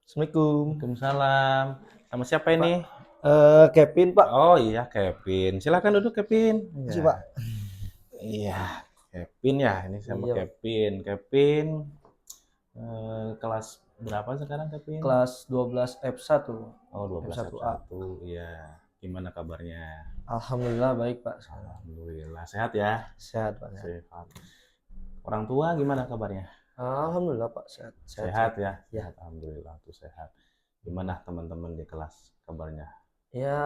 Assalamualaikum. Waalaikumsalam. Sama siapa Pak, ini? Kevin, Pak. Oh iya, Kevin. Silakan duduk, Kevin. Makasih, Pak. Ya, iya, Kevin ya. Ini sama Iya, Pak. Kevin. Kevin kelas berapa sekarang, Kevin? Kelas 12 F1, Oh, 12 F1A. F1. Iya. Gimana kabarnya? Alhamdulillah baik, Pak. Sekarang. Alhamdulillah. Sehat ya? Sehat, Pak. Sehat. Sehat. Orang tua gimana kabarnya? Alhamdulillah, Pak. Sehat, sehat, Sehat sehat. ya? Ya. Sehat. Alhamdulillah tuh sehat. Gimana teman-teman di kelas kabarnya? Ya,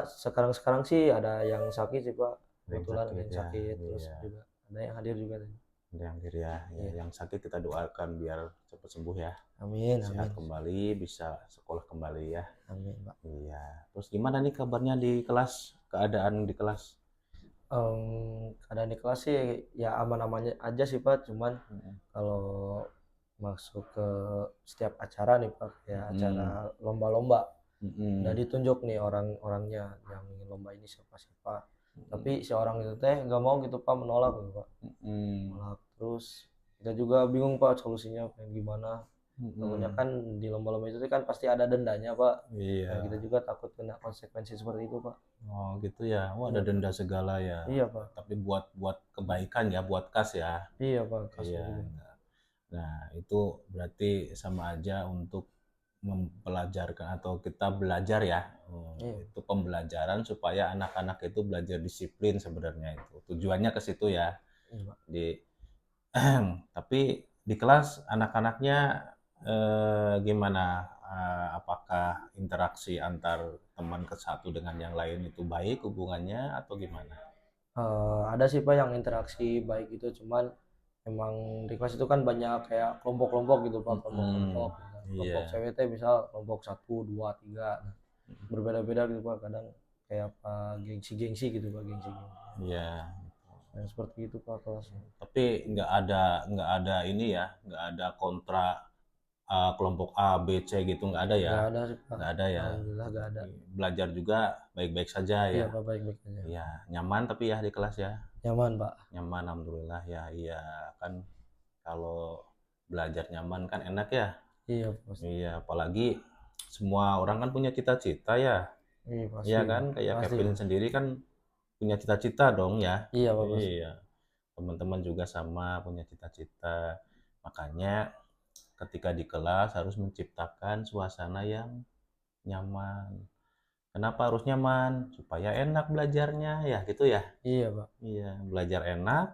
sekarang-sekarang sih ada yang sakit sih, Pak. Ada yang Kebetulan ada sakit yang ya? sakit, terus Iya. juga ada yang hadir juga tadi. Yang kiri ya, Iya. yang sakit kita doakan biar cepat sembuh ya, Amin, sehat amin. kembali, bisa sekolah kembali ya. Amin, Pak. Iya. Terus gimana nih kabarnya di kelas? Keadaan di kelas? Keadaan di kelas sih ya aman-amannya aja sih, Pak. Cuman Mm-mm. kalau masuk ke setiap acara nih, Pak, kayak acara Mm-mm. lomba-lomba. Udah Mm-mm. ditunjuk nih orang-orangnya yang ingin lomba ini siapa-siapa. Tapi Mm-mm. si orang itu teh nggak mau gitu, Pak, menolak gitu, Pak. Mm-mm. Menolak terus kita juga bingung, Pak, solusinya pengen gimana. Namanya Mm-mm. kan di lomba-lomba itu kan pasti ada dendanya, Pak. Nah, kita Iya. juga takut kena konsekuensi seperti itu, Pak. Oh gitu ya. Oh ada Iya, Pak. denda segala ya. Iya, Pak. Tapi buat buat kebaikan ya, buat kas ya. Iya, Pak, kasih Iya. juga. Nah, itu berarti sama aja untuk mempelajarkan atau kita belajar ya. Iya. Itu pembelajaran supaya anak-anak itu belajar disiplin sebenarnya itu. Tujuannya ke situ ya. Iya, Pak. Di tapi di kelas anak-anaknya gimana? Apakah interaksi antar teman ke satu dengan yang lain itu baik hubungannya atau gimana? Ada sih, Pak, yang interaksi baik gitu, cuman emang di kelas itu kan banyak kayak kelompok-kelompok gitu, Pak, kelompok-kelompok. Mm-mm. Kelompok Iya. cewek teh misal kelompok satu 2 3, nah, berbeda-beda gitu, Pak, kadang kayak apa gengsi-gengsi gitu, Pak, gengsi-gengsi. Iya. Yang seperti itu, Pak, kelasnya. Tapi nggak ada ini ya, nggak ada kontra kelompok A, B, C gitu nggak ada ya? Nggak ada sih, Pak. Nggak ada ya. Alhamdulillah nggak ada. Belajar juga baik-baik saja Iya, ya. Pak, baik-baik aja. Iya, nyaman tapi ya di kelas ya. Nyaman, Pak. Nyaman alhamdulillah ya. Iya kan kalau belajar nyaman kan enak ya. Iya, pasti. Iya, apalagi semua orang kan punya cita-cita ya. Iya, Iya pasti, kan, Pak. kayak Pasti, Kevin Pak. sendiri kan punya cita-cita dong ya. Iya, Pak, pasti. Iya, teman-teman juga sama punya cita-cita. Makanya ketika di kelas harus menciptakan suasana yang nyaman. Kenapa harus nyaman? Supaya enak belajarnya ya gitu ya. Iya, Pak. Iya, belajar enak,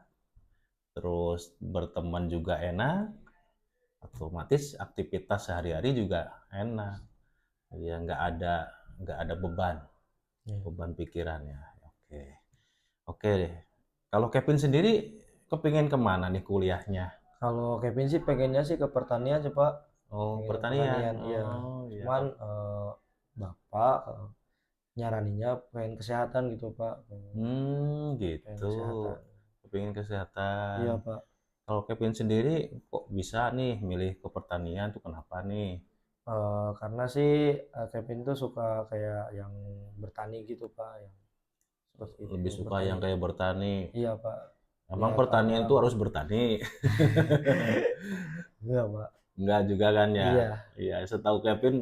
terus berteman juga enak, otomatis aktivitas sehari-hari juga enak. Iya, nggak ada beban, Iya. beban pikirannya. Oke, oke deh. Kalau Kevin sendiri kepingin kemana nih kuliahnya? Kalau Kevin sih pengennya sih ke pertanian sih, Pak. Oh, Pengen ke pertanian. pertanian, iya. Oh, iya. Cuman bapak nyaraninya pengen kesehatan gitu, Pak. Pengen Gitu. kesehatan. Kepingin kesehatan. Iya, Pak. Kalau Kevin sendiri kok bisa nih milih ke pertanian tuh kenapa nih? Karena sih Kevin tuh suka kayak yang bertani gitu, Pak, yang seperti itu Lebih suka bertani. yang kayak bertani. Iya, Pak. Emang Ya karena pertanian tuh harus bertani? iya, Pak. Enggak juga kan ya? Iya, Iya, setahu Kevin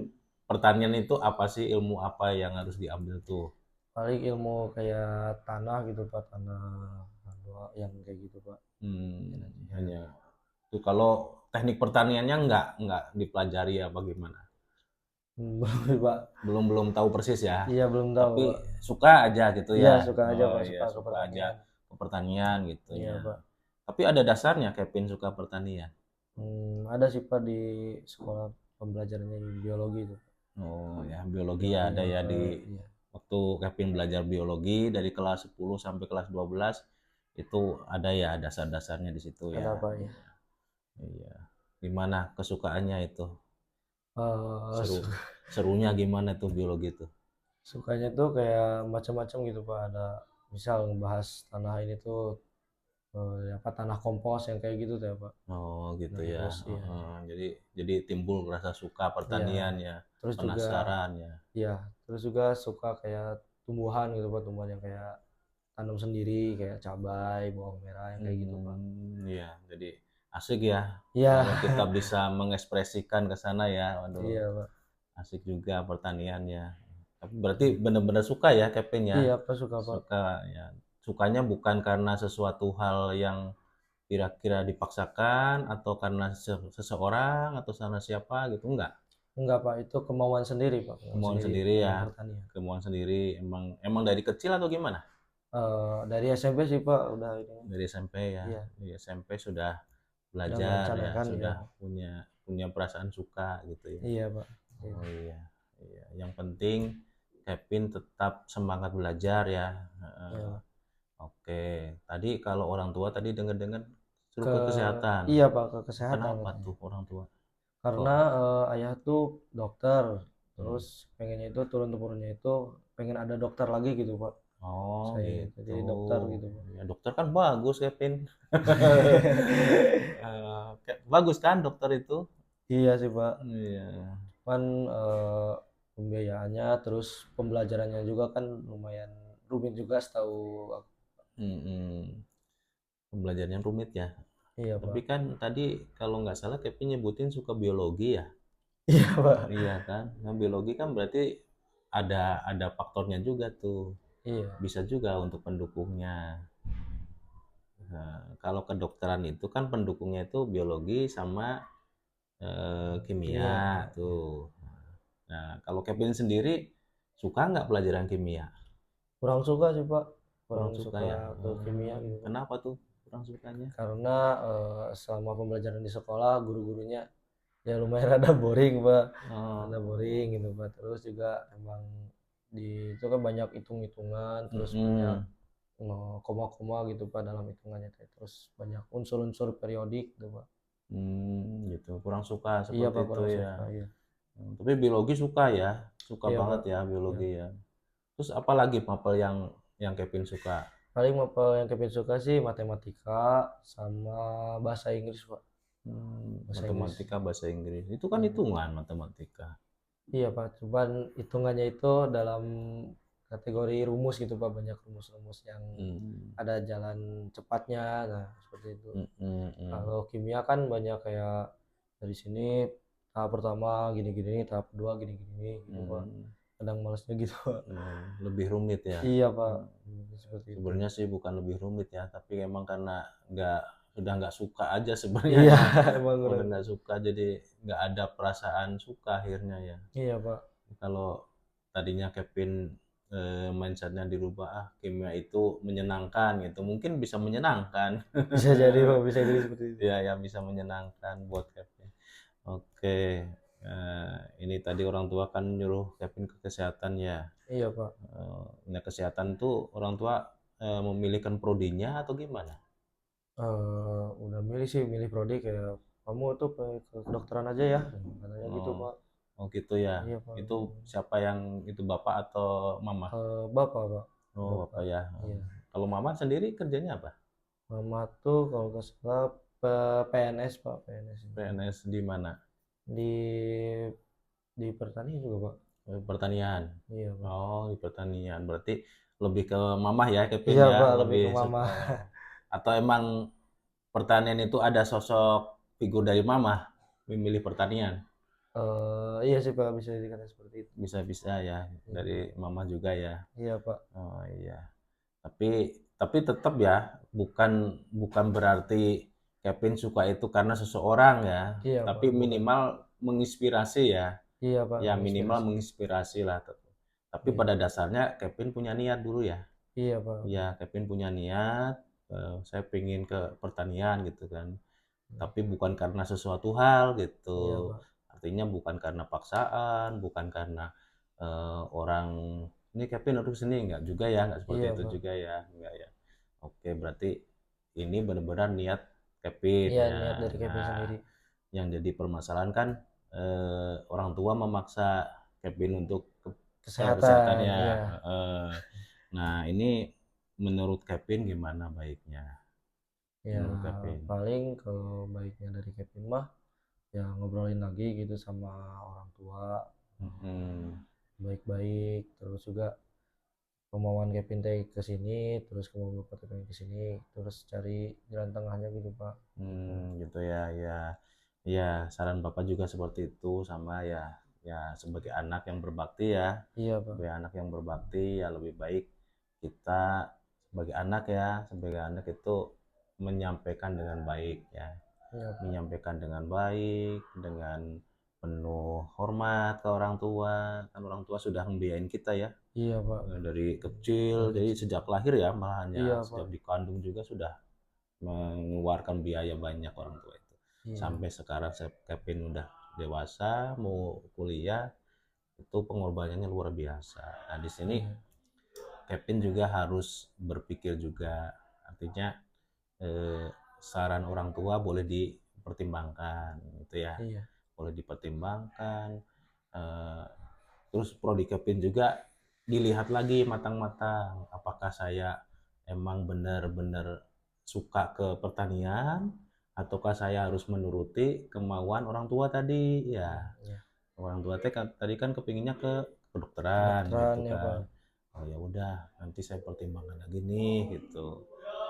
pertanian itu apa sih, ilmu apa yang harus diambil tuh? paling ilmu kayak tanah gitu, Pak, tanah yang kayak gitu, Pak. Ya. Hanya tuh kalau teknik pertaniannya enggak dipelajari ya bagaimana? Belum sih, Pak. Belum belum tahu persis ya. Iya, belum tahu, Tapi Pak. suka aja gitu Iya, ya. suka aja, Oh Pak, iya, suka ke suka aja pertanian. ke pertanian gitu Iya, ya. Pak. Tapi ada dasarnya Kevin suka pertanian. Ada sih, Pak, di sekolah pembelajarannya biologi itu. Oh ya, biologi ya Biologi ada yang ya ke di iya, waktu Kevin belajar biologi dari kelas 10 sampai kelas 12 itu ada ya dasar-dasarnya di situ ya. ada, Pak, ya. Iya. Gimana kesukaannya itu? Eh, Seru su- serunya gimana tuh biologi itu? Sukanya tuh kayak macam-macam gitu, Pak. Ada misal ngebahas tanah ini tuh apa tanah kompos yang kayak gitu tuh ya, Pak. Oh gitu Nah, ya. terus iya, Heeh. Jadi timbul rasa suka iya. pertanian ya, Terus juga penasaran ya. iya, terus juga suka kayak tumbuhan gitu, Pak, tumbuhan yang kayak tanam sendiri kayak cabai, bawang merah yang kayak gitu, Pak. Iya, jadi asik ya Iya, kalau kita bisa mengekspresikan ke sana ya. Waduh, iya, Pak. asik juga pertaniannya. Tapi berarti benar-benar suka ya Kevin ya? Iya Pak, suka Pak. Suka ya. Sukanya bukan karena sesuatu hal yang kira-kira dipaksakan atau karena seseorang atau karena siapa gitu, enggak? Enggak Pak, itu kemauan sendiri Pak, kemauan Kemauan sendiri sendiri dalam ya, pertanian. kemauan sendiri emang emang dari kecil atau gimana? Dari SMP sih Pak udah ini. Dari SMP ya, Iya, di SMP sudah udah belajar ya, merencanakan ya. sudah punya punya perasaan suka gitu ya. Iya Pak. Oh Gitu. iya, iya. Yang penting Kevin tetap semangat belajar ya. Heeh. Iya. Oke, tadi kalau orang tua tadi dengar-dengar suruh Ke ke kesehatan. iya Pak, ke kesehatan Kenapa katanya. tuh orang tua? Kok? Karena ayah tuh dokter, Hmm. terus pengennya itu turun temurunnya itu pengen ada dokter lagi gitu Pak. Oh Saya itu gitu. jadi dokter gitu Pak. Ya dokter kan bagus Kevin. Bagus kan dokter itu? Iya sih Pak. Iya. Kan pembiayaannya terus pembelajarannya juga kan lumayan rumit juga setahu aku. Mm-mm. Pembelajarannya rumit ya. Iya Tapi Pak. kan tadi kalau nggak salah Kevin nyebutin suka biologi ya. Iya Pak. Iya kan? Nah, biologi kan berarti ada faktornya juga tuh. Iya. Bisa juga untuk pendukungnya. Nah, kalau kedokteran itu kan pendukungnya itu biologi sama kimia Kimia. Iya. tuh. Nah, kalau Kevin sendiri suka nggak pelajaran kimia? Kurang suka sih Pak. Kurang Kurang suka suka ya. ke kimia gitu Pak. Kenapa tuh kurang sukanya? Karena selama pembelajaran di sekolah guru-gurunya ya lumayan rada boring Pak. Rada Oh, boring gitu Pak. Terus juga emang di itu kan banyak hitung-hitungan, terus banyak mm-mm. koma-koma gitu Pak dalam hitungannya teh. Terus banyak unsur-unsur periodik gitu Pak. Gitu. Kurang suka Iya seperti Pak, itu kurang ya. suka ya. Tapi biologi suka ya, suka Iya banget Pak. ya Ya. biologi ya. Terus apa lagi mapel yang Kevin suka? Paling mapel yang Kevin suka sih matematika sama bahasa Inggris Pak. Bahasa Inggris. Matematika, bahasa Inggris. Itu kan Iya. hitungan matematika. Iya Pak, cuman hitungannya itu dalam kategori rumus gitu Pak, banyak rumus-rumus yang Hmm, ada jalan cepatnya, nah seperti itu. hmm, hmm, hmm, Kalau kimia kan banyak kayak dari sini tahap pertama gini-gini, tahap kedua gini-gini gitu Pak. hmm, Kadang malesnya gitu Pak. lebih rumit ya. Iya Pak, Hmm. seperti itu. Sebenarnya sih bukan lebih rumit ya, tapi emang karena nggak sudah nggak suka aja Iya, sebenarnya. emang Udah bener. nggak suka jadi nggak ada perasaan suka akhirnya ya. Iya Pak, Kalau tadinya Kevin mindsetnya dirubah, kimia itu menyenangkan gitu, mungkin bisa menyenangkan. bisa jadi Pak, bisa jadi seperti itu. Ya, yang bisa menyenangkan buat Kevin. Oke, ini tadi orang tua kan nyuruh Kevin ke kesehatan ya. Iya Pak. Nah kesehatan tuh orang tua memilihkan prodinya atau gimana? Udah milih sih, milih prodi kayak kamu tuh ke kedokteran aja ya, katanya gitu Oh, Pak. oh gitu ya. Iya Pak. Itu siapa yang itu bapak atau mama? Bapak Pak, Oh bapak bapak. ya. Iya. Kalau mama sendiri kerjanya apa? Mama tuh kalau nggak salah PNS Pak, PNS PNS di mana? di pertanian juga Pak. Pertanian. Iya Pak. Oh di pertanian. Berarti lebih ke mama ya Kevin Iya ya, Pak, lebih lebih ke mama. suka. Atau emang pertanian itu ada sosok figur dari mama memilih pertanian? Iya sih Pak, bisa dikatakan seperti itu. Bisa-bisa ya Iya, dari mama juga ya. iya Pak. Oh iya. Tapi tetap ya bukan bukan berarti Kevin suka itu karena seseorang ya, Iya tapi Pak, bukan. minimal menginspirasi ya. Iya Pak, Ya minimal menginspirasi. menginspirasi lah. Tapi Iya, pada dasarnya Kevin punya niat dulu ya. iya Pak. Ya Kevin punya niat, saya pengen ke pertanian gitu kan. Tapi bukan karena sesuatu hal gitu. Iya Pak. Artinya bukan karena paksaan, bukan karena orang ini Kevin harus sini enggak juga ya, enggak seperti Iya itu Pak. juga ya, enggak ya. Oke, berarti ini benar-benar niat Kevin Iya, ya. niat dari Kevin Nah, sendiri. yang jadi permasalahan kan orang tua memaksa Kevin untuk ke Kesehatan, kesehatannya. iya. Nah, ini menurut Kevin gimana baiknya? Ya Menurut Kevin. paling kalau baiknya dari Kevin mah ya ngobrolin lagi gitu sama orang tua Hmm, baik-baik, terus juga kemauan Kevin teh ke sini, terus kemauan Bapak teh pengen ke sini, terus cari jalan tengahnya gitu Pak. Gitu. gitu ya, ya. Ya, saran Bapak juga seperti itu sama ya. ya sebagai anak yang berbakti ya, Iya, Pak. sebagai anak yang berbakti ya lebih baik kita sebagai anak itu menyampaikan dengan baik ya, Iya, Pak. menyampaikan dengan baik, dengan penuh hormat ke orang tua, kan orang tua sudah membiayain kita ya, Iya, Pak. dari kecil, Dari jadi kecil. sejak lahir ya malahan ya, Iya, sejak Pak. dikandung juga sudah mengeluarkan biaya banyak orang tua itu. Iya. Sampai sekarang Kevin udah dewasa, mau kuliah, itu pengorbanannya luar biasa. Nah, di sini Iya. Kevin juga harus berpikir juga, artinya saran orang tua boleh dipertimbangkan, gitu ya, Iya. boleh dipertimbangkan. Eh, Terus prodi Kevin juga dilihat lagi matang-matang, apakah saya emang benar-benar suka ke pertanian, ataukah saya harus menuruti kemauan orang tua tadi ya. Iya. Orang tua tadi kan kepinginnya ke kedokteran Kedokteran gitu ya, Pak. kan. Oh ya udah, nanti saya pertimbangkan lagi nih gitu.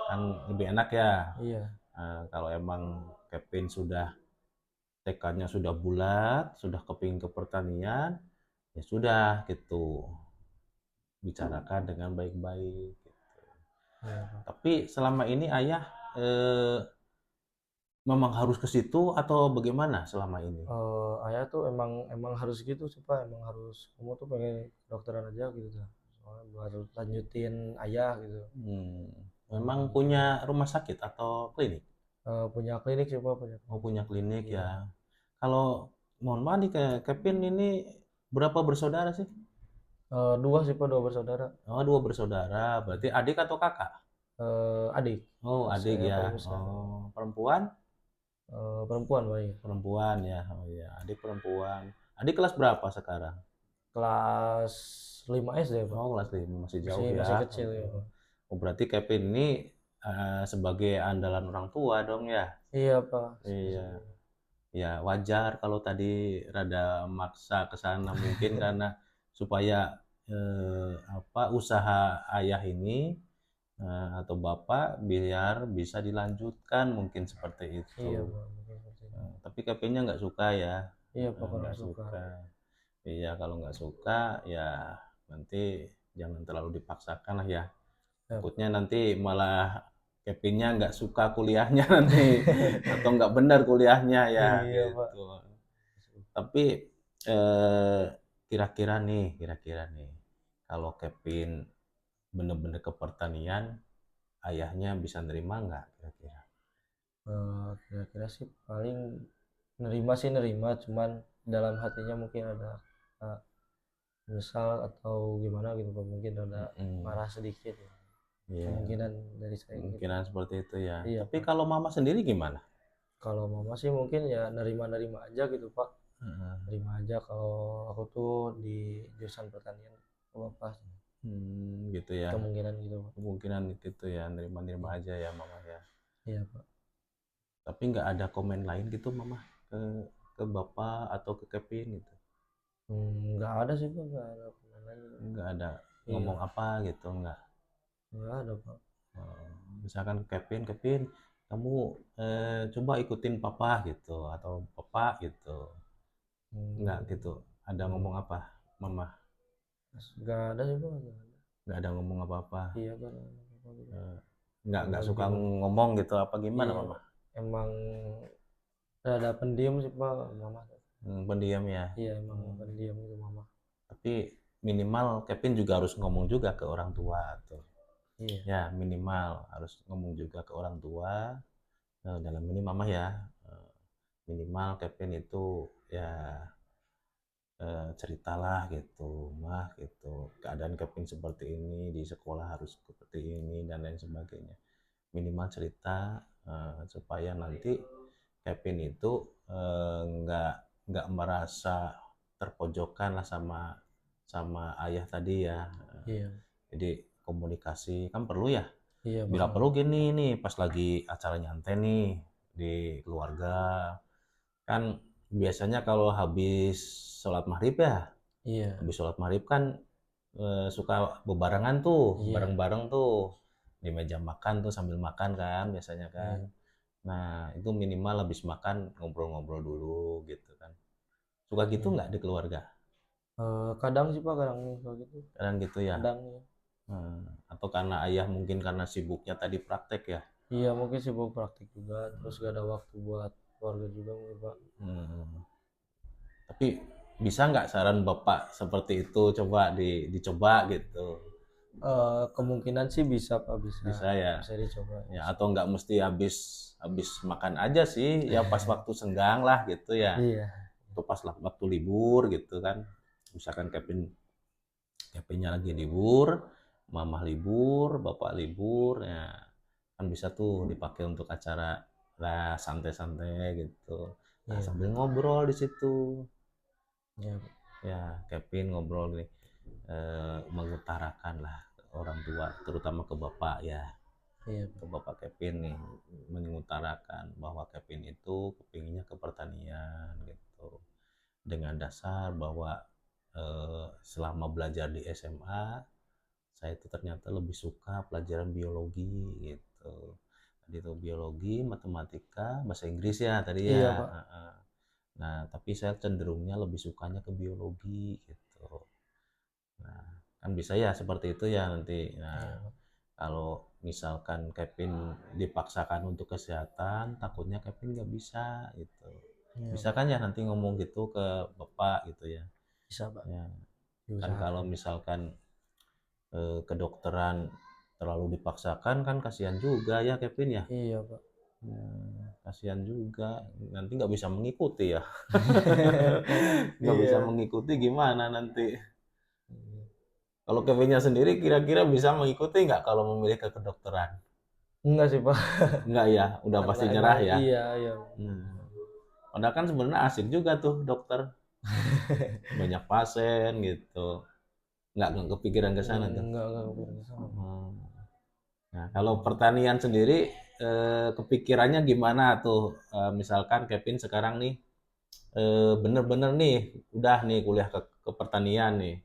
Kan lebih enak ya. Iya. Kalau emang Kevin sudah tekadnya sudah bulat, sudah kepingin ke pertanian, ya sudah gitu. Bicarakan dengan baik-baik gitu. Iya, Pak. Tapi selama ini ayah memang harus ke situ atau bagaimana selama ini? Ayah tuh emang emang harus gitu sih, Pak, emang harus kamu tuh pengen kedokteran aja gitu dah. Soalnya baru lanjutin ayah gitu. Hmm, memang Emang punya rumah sakit atau klinik? punya klinik sih, Pak, punya Oh, klinik. punya klinik Iya. ya. Kalau mohon maaf nih Kevin ini berapa bersaudara sih? Dua sih, Pak, dua bersaudara. Oh, dua bersaudara. Berarti adik atau kakak? Adik. Oh, adik Saya ya. paling besar. Oh, perempuan? Perempuan, Pak, iya. Perempuan ya. Oh iya, adik perempuan. Adik kelas berapa sekarang? Kelas 5 SD, Pak. Oh, kelas 5 masih Masih jauh masih ya. kecil ya, Pak. Oh, berarti Kevin ini sebagai andalan orang tua dong ya. Iya, Pak. Iya. Ya, wajar kalau tadi rada maksa ke sana mungkin karena supaya usaha ayah ini atau bapak biar bisa dilanjutkan mungkin seperti itu. Iya, Pak, mungkin seperti itu. Tapi Kevinnya nggak suka ya. Iya, Pak, kurang Nggak suka. suka. Iya, kalau nggak suka ya nanti jangan terlalu dipaksakan lah ya. Ya, Takutnya nanti malah Kevinnya nggak suka kuliahnya nanti atau nggak benar kuliahnya ya iya, Pak. gitu. Tapi eh, kira-kira nih, kalau Kevin bener-bener ke pertanian, ayahnya bisa nerima nggak kira-kira? Kira-kira sih paling nerima sih nerima, cuman dalam hatinya mungkin ada uh, menyesal atau gimana gitu, Pak. Mungkin ada Mm-mm. marah sedikit ya. Iya, Kemungkinan dari saya gitu. kemungkinan seperti itu ya. Iya, Tapi Pak. kalau mama sendiri gimana? Kalau mama sih mungkin ya nerima-nerima aja gitu, Pak. Heeh. Nerima aja kalau aku tuh di jurusan pertanian. Oh, apa Gitu ya. kemungkinan gitu, Pak. Kemungkinan gitu ya, nerima-nerima Iya, aja ya mama ya. iya, Pak. Tapi nggak ada komen lain gitu mama ke ke bapak atau ke Kevin gitu? Nggak ada sih, Pak, nggak ada komen lagi. Nggak ada Iya, ngomong apa gitu nggak? nggak ada, Pak. Misalkan Kevin kamu coba ikutin papa gitu atau papa gitu, nggak Hmm, gitu, ada nggak ngomong apa mama? nggak ada sih, Pak, nggak ada. Nggak ada ngomong apa-apa. Iya, Pak, nggak ada apa gitu. Eh, nggak Emang suka gimana? ngomong gitu apa gimana Iya, mama? emang rada pendiam sih, Pak, mama. Pendiam ya. Iya, emang Hmm, pendiam gitu mama. tapi minimal Kevin juga harus ngomong juga ke orang tua tuh Iya. ya, minimal harus ngomong juga ke orang tua. Dalam ini mama ya, eh, minimal Kevin itu ya ceritalah gitu, mah gitu, keadaan Kevin seperti ini di sekolah harus seperti ini dan lain sebagainya. Minimal cerita supaya nanti Kevin itu nggak merasa terpojokkan lah sama sama ayah tadi ya. Iya. Jadi komunikasi kan perlu ya. Iya, Bila perlu. perlu gini nih pas lagi acara nyantai nih di keluarga, kan biasanya kalau habis sholat maghrib ya, Iya. habis sholat maghrib kan suka bebarengan tuh, Iya. bareng-bareng tuh di meja makan tuh sambil makan kan biasanya Iya. kan. Nah itu minimal habis makan ngobrol-ngobrol dulu gitu kan, Suka gitu Iya. nggak di keluarga? Kadang sih Pak, kadang kalau gitu. Kadang gitu ya. Kadang ya. Atau karena ayah mungkin karena sibuknya tadi praktek ya. Iya mungkin sibuk praktik juga, terus gak ada waktu buat keluarga juga mungkin Pak. Hmm. Tapi bisa nggak saran Bapak seperti itu coba dicoba gitu? Kemungkinan sih bisa Pak, bisa Bisa ya. bisa dicoba. Ya Bisa. atau nggak mesti habis habis makan aja sih, ya pas waktu senggang lah gitu ya. Iya, Atau pas waktu libur gitu kan. Misalkan Kevinnya lagi libur, mamah libur, bapak libur, ya kan bisa tuh dipakai untuk acara lah santai-santai gitu. Nah, iya sambil Pak. ngobrol di situ. Iya Pak. Ya, Kevin ngobrol nih, mengutarakan lah ke orang tua, terutama ke bapak ya, Iya ke Pak. bapak Kevin nih, mengutarakan bahwa Kevin itu kepinginnya ke pertanian gitu. Dengan dasar bahwa selama belajar di SMA, saya itu ternyata lebih suka pelajaran biologi gitu. Tadi itu biologi, matematika, bahasa Inggris ya tadi ya. Iya Pak. Nah, tapi saya cenderungnya lebih sukanya ke biologi gitu. Nah, kan bisa ya seperti itu ya nanti. Nah, Iya Pak. kalau misalkan Kevin dipaksakan untuk kesehatan, takutnya Kevin nggak bisa gitu. Iya Bisa Pak. kan ya nanti ngomong gitu ke bapak gitu ya. Bisa Pak. Ya, kan kalau Diusahakan. misalkan kedokteran terlalu dipaksakan kan kasihan juga ya Kevin ya. Iya Pak. Kasihan juga nanti nggak bisa mengikuti ya. Nggak bisa Iya. mengikuti gimana nanti. Iya. Kalau Kevinnya sendiri kira-kira bisa mengikuti nggak kalau memilih ke kedokteran? Enggak sih Pak, Enggak ya, udah karena pasti emang nyerah ya. iya iya. Hmm. Padahal kan sebenarnya asik juga tuh dokter, banyak pasien gitu. Nggak kepikiran ke sana tuh. Enggak kepikiran ke sana. Hmm. Nah, kalau pertanian sendiri kepikirannya gimana tuh? Misalkan Kevin sekarang nih bener-bener nih udah nih kuliah ke pertanian nih.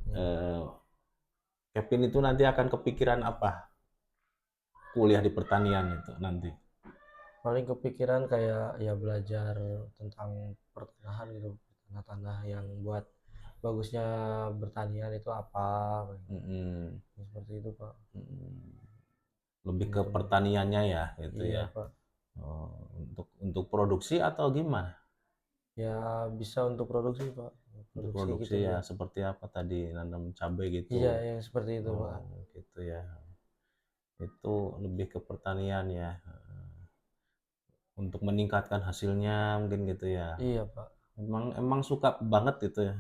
Iya. Eh, Kevin itu nanti akan kepikiran apa? Kuliah di pertanian itu nanti. Paling kepikiran kayak ya belajar tentang pertanahan gitu, tanah-tanah yang buat bagusnya bertanian itu apa, Mm-mm. seperti itu Pak. Mm. Lebih ke Gitu Pak. pertaniannya ya gitu Iya ya. Pak. Oh, untuk produksi atau gimana? Ya bisa untuk produksi Pak, Untuk produksi produksi gitu ya ya. seperti apa tadi nanam cabai gitu. Iya yang seperti itu Pak. Oh, gitu ya. Itu lebih ke pertanian ya. Untuk meningkatkan hasilnya mungkin gitu ya. Iya Pak. Emang suka banget gitu ya.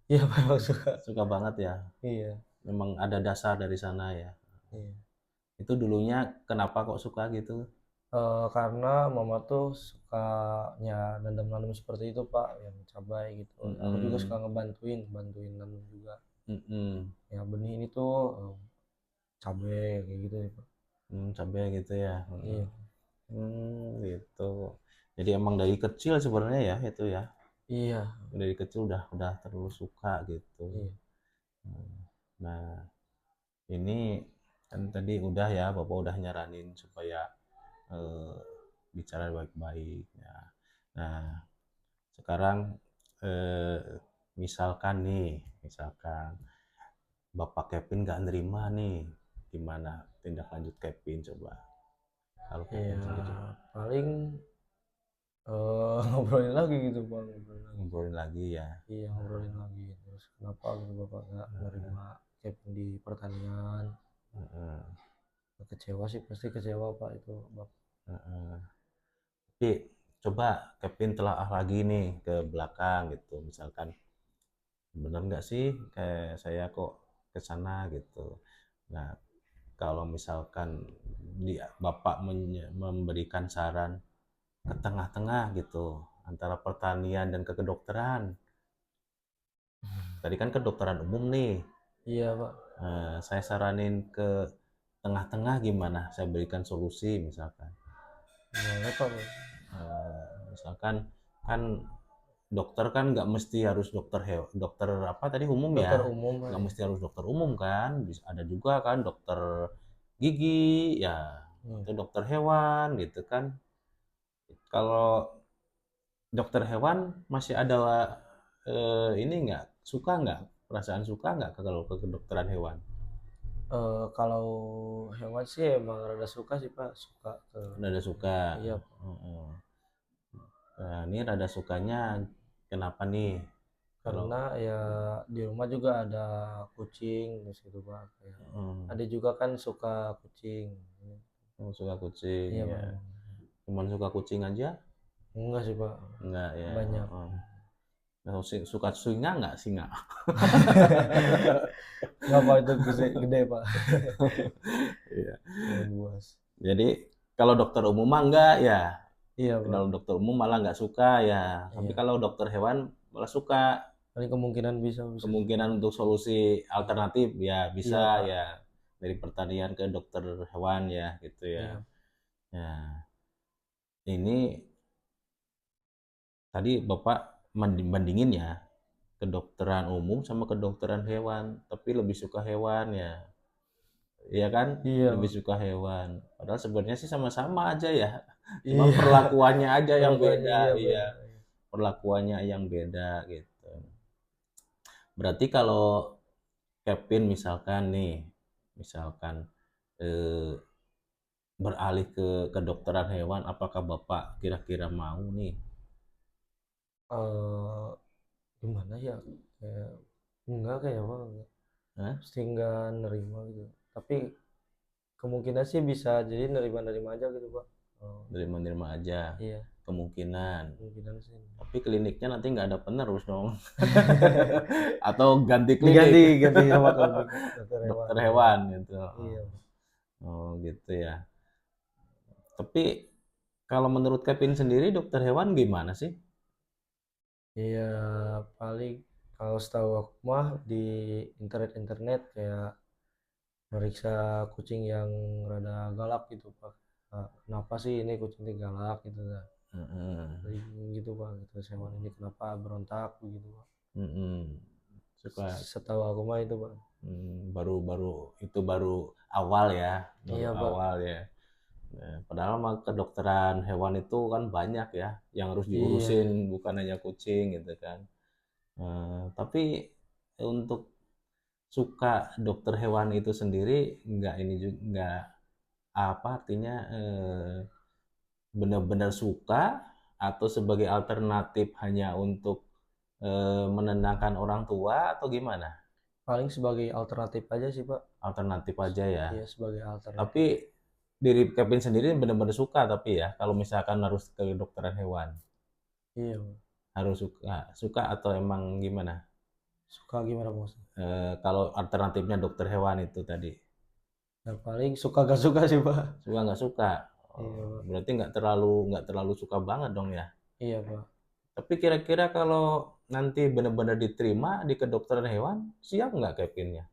Iya Pak emang suka. Suka banget ya. Iya. Memang ada dasar dari sana ya. Iya. Itu dulunya kenapa kok suka gitu? Karena mama tuh sukanya nanam-nanam seperti itu Pak, yang cabai gitu. Aku juga suka Mm-mm. bantuin nanam juga. Mm-mm. Ya benih ini tuh cabai kayak gitu ya Pak. Cabai gitu ya. Iya. Gitu. Jadi emang dari kecil sebenarnya ya itu ya. Iya. Dari kecil udah terlalu suka gitu. Iya. Nah, ini kan tadi udah ya, Bapak udah nyaranin supaya eh, bicara baik-baik ya. Nah, sekarang eh, misalkan Bapak Kevin nggak nerima nih, gimana tindak lanjut Kevin coba? Kalau Kevin Iya. sendiri Paling ngobrolin lagi gitu Pak, ngobrolin lagi. ngobrolin lagi ya. Iya ngobrolin lagi. Terus kenapa gitu Bapak nggak nerima Kevin di pertanian? Heeh, Kecewa sih, pasti kecewa Pak itu Bapak. heeh. Tapi coba Kevin telaah lagi nih ke belakang gitu, misalkan bener nggak sih kayak saya kok ke sana gitu. Nah, kalau misalkan Bapak memberikan saran ke tengah-tengah gitu antara pertanian dan kedokteran. Tadi kan kedokteran umum nih. Iya Pak. Saya saranin ke tengah-tengah gimana? Saya berikan solusi misalkan. Gimana Pak? Misalkan kan dokter kan nggak mesti harus dokter apa tadi umum ya, Dokter umum Pak nggak ya. mesti harus dokter umum kan, bisa ada juga kan dokter gigi ya Iya. atau dokter hewan gitu kan. Kalau dokter hewan masih ada ini nggak, suka nggak, perasaan suka nggak kalau ke kedokteran hewan? Kalau hewan sih emang rada suka sih Pak, suka ke Rada suka. iya Pak. Heeh. Nah, ini rada sukanya kenapa nih? Kalau Karena ya di rumah juga ada kucing terus gitu Pak. Kayak mm, adik juga kan suka kucing. suka kucing Iya ya, Pak. cuman suka kucing aja? Enggak sih Pak, Enggak ya. banyak. Heeh. Nah, suka singa nggak, singa? Enggak Pak, itu gede, gede Pak. Iya. Hewan buas. Jadi kalau dokter umum mah enggak ya. Iya Pak. Kalau dokter umum malah nggak suka ya. Tapi Iya. kalau dokter hewan malah suka. Paling kemungkinan bisa suka. Kemungkinan untuk solusi alternatif ya Iya bisa Pak. ya, dari pertanian ke dokter hewan ya gitu ya. Iya. Nah, ini tadi Bapak bandingin ya, kedokteran umum sama kedokteran hewan, tapi lebih suka hewan ya. Iya kan? Iya Lebih Pak. suka hewan. Padahal sebenarnya sih sama-sama aja ya. Cuma Iya. perlakuannya aja yang Perlakuannya beda, iya iya. beda. Perlakuannya yang beda gitu. Berarti kalau Kevin misalkan nih, misalkan eh, beralih ke kedokteran hewan, apakah Bapak kira-kira mau nih? Eh, gimana ya? Kayak enggak kayak Pak. Enggak. Hah? Pasti enggak nerima gitu. Tapi kemungkinan sih bisa jadi nerima-nerima aja gitu Pak. Oh, Menerima aja, iya, kemungkinan. kemungkinan sih. Tapi kliniknya nanti nggak ada penerus dong. Atau ganti Diganti, klinik, ganti sama klinik dokter hewan. dokter Iya, hewan gitu. iya. Oh gitu ya. Tapi kalau menurut Kevin sendiri dokter hewan gimana sih? Iya, paling kalau setahu aku mah di internet-internet kayak meriksa kucing yang rada galak gitu Pak. Kenapa sih ini kucing ini galak gitu kan? Heeh. Gitu Pak. Gitu hewan ini kenapa berontak begitu Pak. Mm-mm. Suka Setahu aku mah itu Pak. baru itu baru awal ya, baru Iya Pak. awal ya. Nah, padahal mah kedokteran hewan itu kan banyak ya yang harus Iya, diurusin, bukan hanya kucing gitu kan. Tapi untuk suka dokter hewan itu sendiri nggak ini juga nggak apa artinya benar-benar suka atau sebagai alternatif hanya untuk menenangkan orang tua atau gimana? paling sebagai alternatif aja sih Pak. Alternatif aja ya. Iya, sebagai alternatif. Tapi diri Kevin sendiri benar-benar suka tapi ya kalau misalkan harus ke kedokteran hewan Iya Pak. harus suka suka atau emang gimana? Suka gimana maksudnya? Kalau alternatifnya dokter hewan itu tadi Ya paling suka gak suka sih Pak. suka nggak suka? Iya Oh, Pak. berarti nggak terlalu suka banget dong ya. Iya Pak. Tapi kira-kira kalau nanti benar-benar diterima di kedokteran hewan, siap nggak Kevin ya?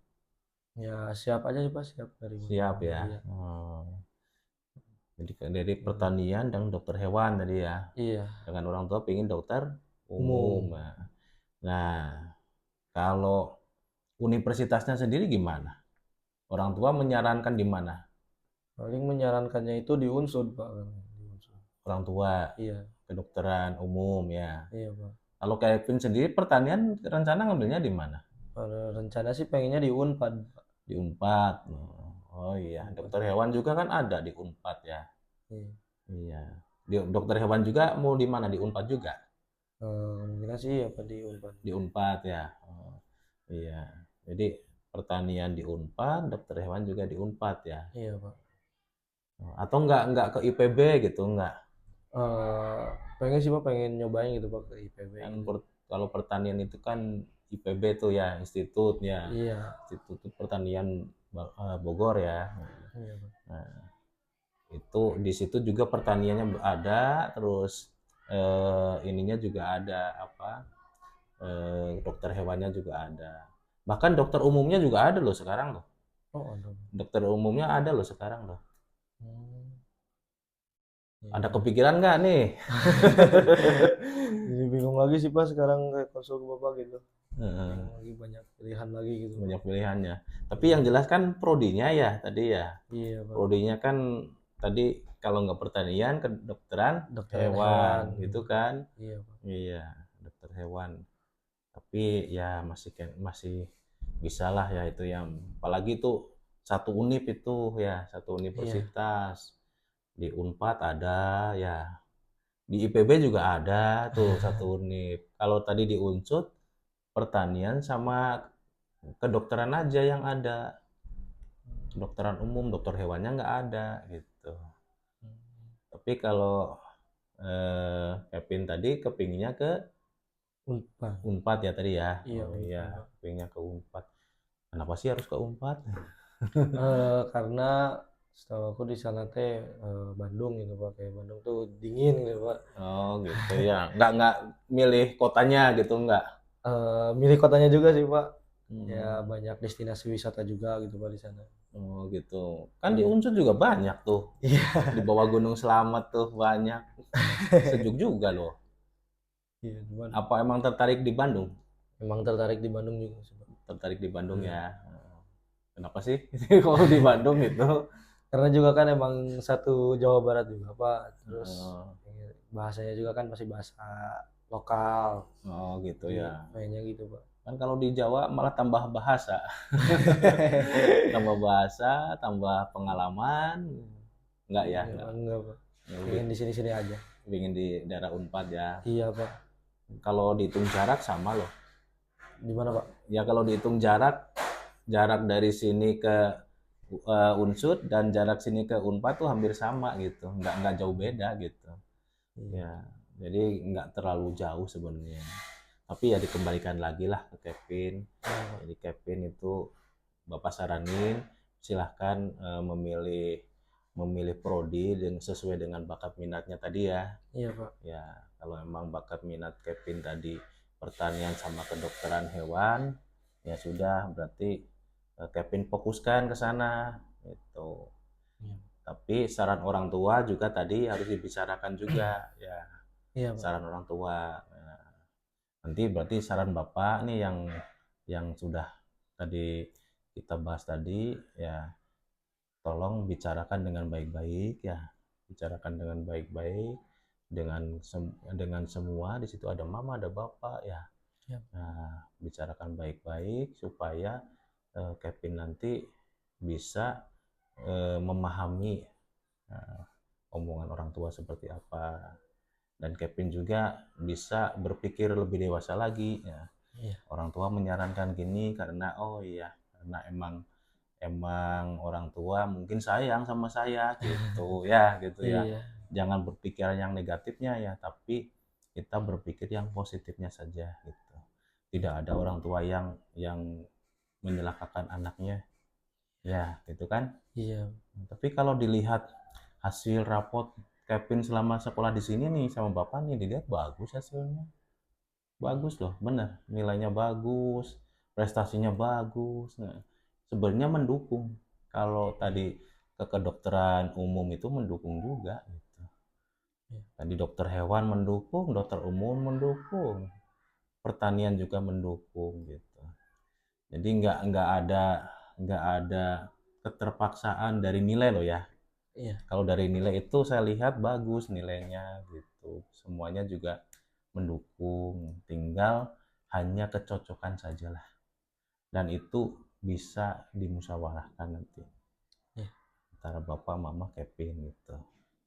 Ya siap aja sih Pak, siap dari mana Siap aja. ya. Iya. Oh, jadi dari Iya. pertanian dan dokter hewan tadi ya. Iya. Dengan orang tua pengen dokter umum. Umum. Nah, kalau universitasnya sendiri gimana? Orang tua menyarankan di mana? Paling menyarankannya itu di Unsud Pak. Di Unsud. Orang tua Iya. kedokteran umum ya. Iya Pak. Kalau Kevin sendiri pertanian rencana ngambilnya di mana? Pada rencana sih pengennya di Unpad Pak. Di Unpad. Oh iya, Unpad. dokter hewan juga kan ada di Unpad ya. Iya. Iya. Di dokter hewan juga mau di mana? Di Unpad juga? Kemungkinan sih apa di Unpad. Di Unpad ya. Oh, iya. Jadi pertanian di Unpad, dokter hewan juga di Unpad ya. Iya Pak. Atau enggak ke IPB gitu, enggak. Eh, pengen sih Pak, pengen nyobain gitu Pak ke IPB Kan gitu. kalau pertanian itu kan IPB tuh ya, institutnya. Iya. Institut Pertanian Bogor ya. Iya Pak. Nah, itu di situ juga pertaniannya ada, terus ininya juga ada apa? Dokter hewannya juga ada. Bahkan dokter umumnya juga ada loh sekarang loh. Oh ada. Dokter umumnya ada loh sekarang loh. Hmm. Ada Iya. kepikiran nggak nih? Jadi bingung lagi sih Pak sekarang kayak konsul ke Bapak gitu. Heeh, Bingung lagi, banyak pilihan lagi gitu Pak. banyak pilihannya. Tapi yang jelas kan prodinya ya tadi ya. Iya Pak. Prodinya kan tadi kalau nggak pertanian, kedokteran Dokteran hewan. hewan, gitu kan? Iya, Pak. Iya, dokter hewan. Tapi ya masih bisa lah ya itu yang, apalagi itu satu univ itu ya, satu Iya. universitas. Di Unpad ada ya, di IPB juga ada tuh satu univ. Kalau tadi di Unsud, pertanian sama kedokteran aja yang ada. Kedokteran umum, dokter hewannya nggak ada gitu. Tapi kalau Kevin tadi kepinginnya ke Unpad. Unpad ya tadi ya. Iya, Oh iya, Unpad, Pak. kepinginnya ke Unpad. Kenapa sih harus ke Unpad? Karena setahu aku di sana teh Bandung gitu Pak, kayak Bandung tuh dingin gitu Pak. Oh gitu ya. Nggak milih kotanya gitu nggak? Milih kotanya juga sih Pak. Ya Hmm. banyak destinasi wisata juga gitu Pak di sana. Oh gitu. Kan di Iya. Unsur juga banyak tuh. Iya. Di bawah Gunung Selamat tuh banyak. Sejuk juga loh. Iya, cuman Apa emang tertarik di Bandung? emang tertarik di Bandung juga sih Pak. Tertarik di Bandung Iya. ya. Kenapa sih kalau di Bandung itu? Karena juga kan emang satu Jawa Barat juga Pak. Terus Oh, bahasanya juga kan masih bahasa lokal. oh gitu Jadi ya. kayaknya gitu Pak. Kan kalau di Jawa malah tambah bahasa. Tambah bahasa, tambah pengalaman. Enggak ya, Enggak Pak. lebih Pengen di sini-sini aja. ingin di daerah Unpad ya. Iya Pak. Kalau dihitung jarak sama loh. Di mana Pak? Ya kalau dihitung jarak dari sini ke Unsud dan jarak sini ke Unpad tuh hampir sama gitu, nggak jauh beda gitu. Iya. Ya, jadi nggak terlalu jauh sebenarnya. Tapi ya dikembalikan lagi lah ke Kevin. Iya, Jadi Kevin itu Bapak saranin silahkan memilih memilih prodi sesuai dengan bakat minatnya tadi ya. Iya Pak. Ya, kalau emang bakat minat Kevin tadi pertanian sama kedokteran hewan, ya sudah berarti Kevin fokuskan ke sana gitu. Iya. Tapi saran orang tua juga tadi harus dibicarakan juga ya, Iya Pak. saran orang tua. Nah, nanti berarti saran Bapak nih yang sudah tadi kita bahas tadi ya, tolong bicarakan dengan baik-baik ya, bicarakan dengan baik-baik dengan semua. Di situ ada mama, ada bapak ya. Iya. Nah, bicarakan baik-baik supaya Kevin nanti bisa memahami uh, omongan orang tua seperti apa, dan Kevin juga bisa berpikir lebih dewasa lagi ya. Iya. Orang tua menyarankan gini karena oh iya, karena emang orang tua mungkin sayang sama saya gitu ya, gitu ya. Iya. Jangan berpikir yang negatifnya ya, tapi kita berpikir yang positifnya saja gitu. Tidak ada orang tua yang menyelakakan anaknya ya, gitu kan. Iya. Tapi kalau dilihat hasil rapot Kevin selama sekolah di sini nih sama bapak nih, dilihat bagus hasilnya. Bagus loh, bener. Nilainya bagus, prestasinya bagus. Nah, sebenarnya mendukung. Kalau tadi ke kedokteran umum itu mendukung juga gitu. Iya. Tadi dokter hewan mendukung, dokter umum mendukung, pertanian juga mendukung gitu. Jadi nggak ada keterpaksaan dari nilai loh ya. Iya. Kalau dari nilai itu saya lihat bagus nilainya gitu. Semuanya juga mendukung. Tinggal hanya kecocokan sajalah. Dan itu bisa dimusyawarahkan nanti Iya. antara bapak, mama, Kevin gitu.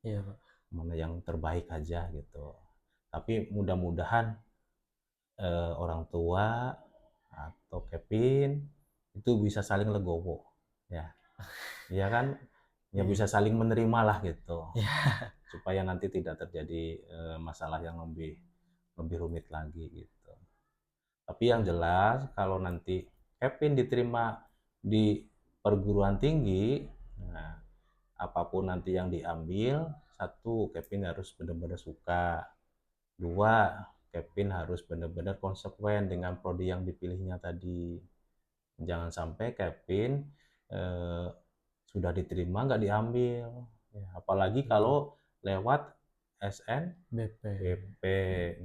Iya Pak. Mana yang terbaik aja gitu. Tapi mudah-mudahan orang tua atau Kevin itu bisa saling legowo ya. Iya kan? Ya Iya. bisa saling menerima lah gitu. Iya. Supaya nanti tidak terjadi masalah yang lebih lebih rumit lagi gitu. Tapi yang jelas kalau nanti Kevin diterima di perguruan tinggi, nah, apapun nanti yang diambil, satu Kevin harus benar-benar suka, dua Kevin harus benar-benar konsekuen dengan prodi yang dipilihnya tadi. Jangan sampai Kevin eh, sudah diterima nggak diambil, ya, apalagi kalau lewat BP. SNBP.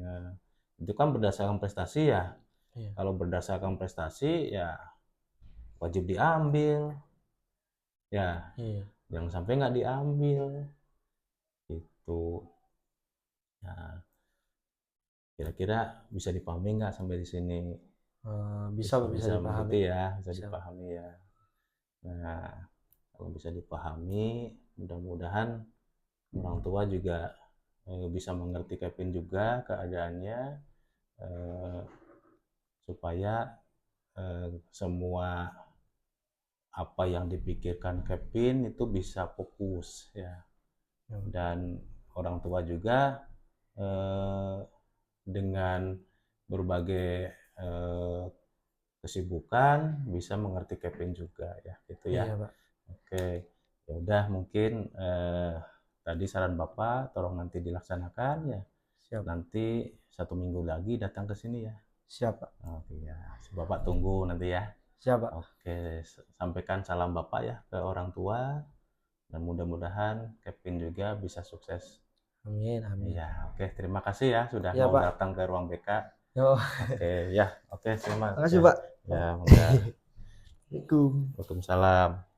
Nah, itu kan berdasarkan prestasi ya. Iya. Kalau berdasarkan prestasi ya wajib diambil ya, Iya. jangan sampai nggak diambil. gitu. Nah, kira-kira bisa dipahami nggak sampai di sini? Bisa Bisa, bisa bisa dipahami. mengerti ya, bisa Bisa. dipahami ya. Nah, kalau bisa dipahami, mudah-mudahan orang tua juga bisa mengerti Kevin juga keadaannya, eh, supaya semua apa yang dipikirkan Kevin itu bisa fokus ya. Ya, Dan orang tua juga eh, dengan berbagai eh, kesibukan bisa mengerti Kevin juga ya gitu ya. iya Pak. Oke, ya udah mungkin tadi saran Bapak tolong nanti dilaksanakan ya. Siap. Nanti 1 minggu lagi datang ke sini ya. Siap Pak. Oke ya, Bapak tunggu nanti ya. Siap Pak. Oke, sampaikan salam Bapak ya ke orang tua dan mudah-mudahan Kevin juga bisa sukses. Amin amin. Iya, oke, terima kasih ya sudah Iya mau Pak. datang ke ruang BK. Yo, Oke, ya, oke, terima makasih ya. Pak. Ya, udah. Assalamualaikum. Waalaikumsalam.